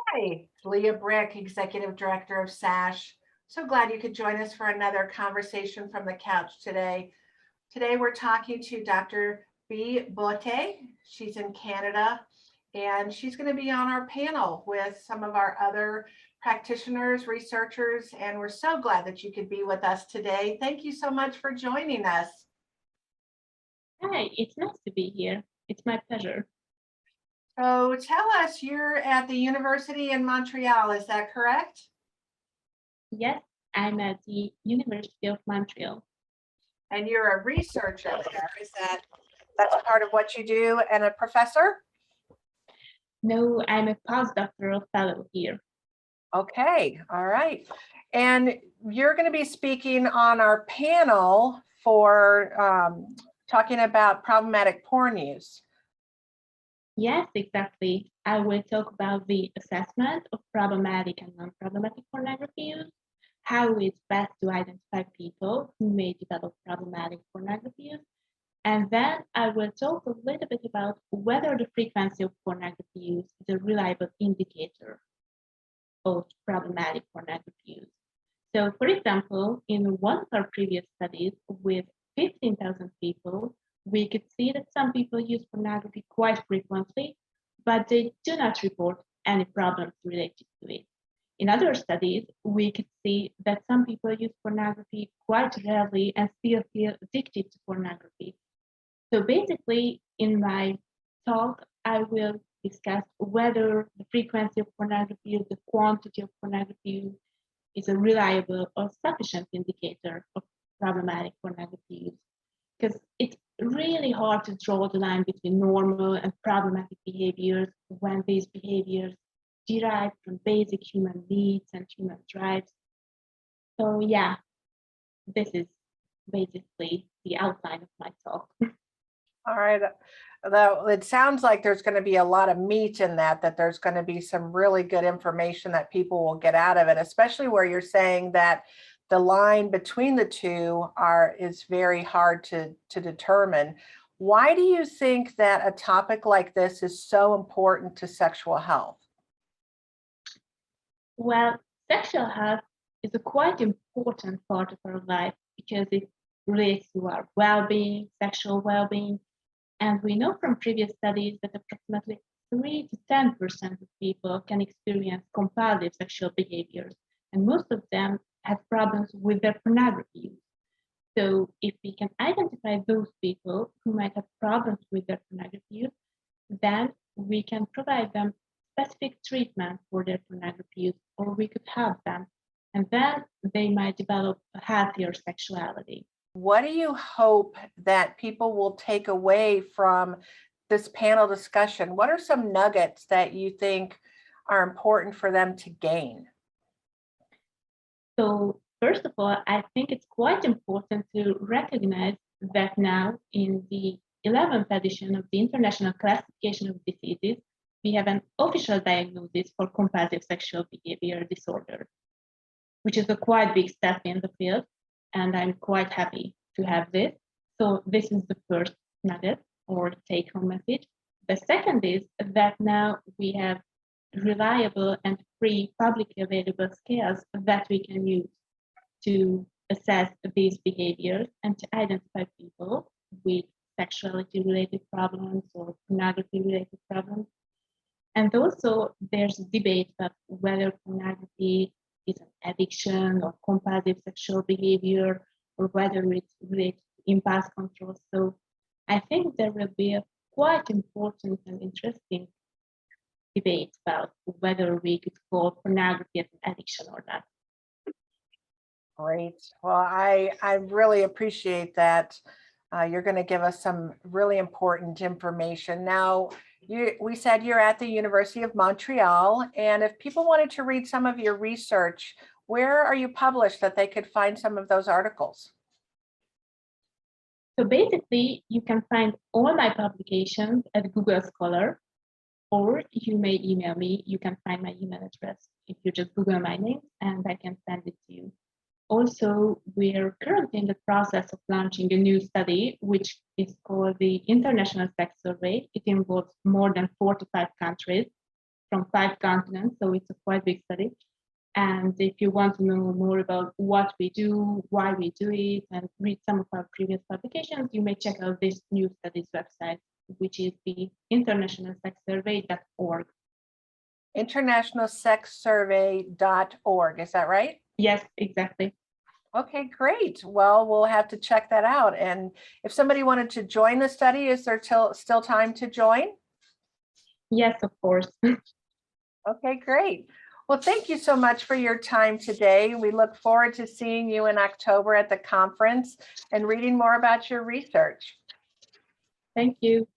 Hi, Leah Brick, Executive Director of SASH. So glad you could join us for another conversation from the couch today. Today we're talking to Dr. Beata Bothe. She's in Canada, and she's going to be on our panel with some of our other practitioners, researchers, and we're so glad that you could be with us today. Thank you so much for joining us. Hi, it's nice to be here. It's my pleasure. So tell us, you're at the University in Montreal, is that correct? Yes, I'm at the University of Montreal. And you're a researcher there. That's part of what you do, and a professor? No, I'm a postdoctoral fellow here. Okay, all right. And you're going to be speaking on our panel for talking about problematic porn use. Yes, exactly. I will talk about the assessment of problematic and non-problematic pornography use, how it's best to identify people who may develop problematic pornography use, and then I will talk a little bit about whether the frequency of pornography use is a reliable indicator of problematic pornography use. So, for example, in one of our previous studies with 15,000 people, we could see that some people use pornography quite frequently, but they do not report any problems related to it. In other studies, we could see that some people use pornography quite rarely and still feel addicted to pornography. So basically, in my talk, I will discuss whether the frequency of pornography, the quantity of pornography is a reliable or sufficient indicator of problematic pornography use. Because it's really hard to draw the line between normal and problematic behaviors when these behaviors derive from basic human needs and human drives. So yeah, this is basically the outline of my talk. All right. Though it sounds like there's going to be a lot of meat in that there's going to be some really good information that people will get out of it, especially where you're saying that the line between the two is very hard to determine. Why do you think that a topic like this is so important to sexual health? Well, sexual health is a quite important part of our life because it relates to our well-being, sexual well-being. And we know from previous studies that approximately 3 to 10% of people can experience compulsive sexual behaviors, and most of them have problems with their pornography use. So if we can identify those people who might have problems with their pornography use, then we can provide them specific treatment for their pornography use, or we could help them, and then they might develop a healthier sexuality. What do you hope that people will take away from this panel discussion? What are some nuggets that you think are important for them to gain? So first of all, I think it's quite important to recognize that now in the 11th edition of the International Classification of Diseases, we have an official diagnosis for compulsive sexual behavior disorder, which is a quite big step in the field, and I'm quite happy to have this. So this is the first nugget or take-home message. The second is that now we have reliable and free publicly available scales that we can use to assess these behaviors and to identify people with sexuality related problems or pornography related problems. And also there's a debate about whether pornography is an addiction or compulsive sexual behavior or whether it's related to impulse control. So I think there will be a quite important and interesting debate about whether we could call pornography as an addiction or not. Great. Well, I really appreciate that. You're going to give us some really important information. Now, we said you're at the University of Montreal, and if people wanted to read some of your research, where are you published that they could find some of those articles? So basically, you can find all my publications at Google Scholar, or you may email me. You can find my email address if you just Google my name, and I can send it to you. Also, we're currently in the process of launching a new study, which is called the International Sex Survey. It involves more than 45 countries. from 5 continents, so it's a quite big study. And if you want to know more about what we do, why we do it, and read some of our previous publications, you may check out this new studies website, which is the internationalsexsurvey.org. Internationalsexsurvey.org, is that right? Yes, exactly. Okay, great. Well, we'll have to check that out. And if somebody wanted to join the study, is there still time to join? Yes, of course. Okay, great. Well, thank you so much for your time today. We look forward to seeing you in October at the conference and reading more about your research. Thank you.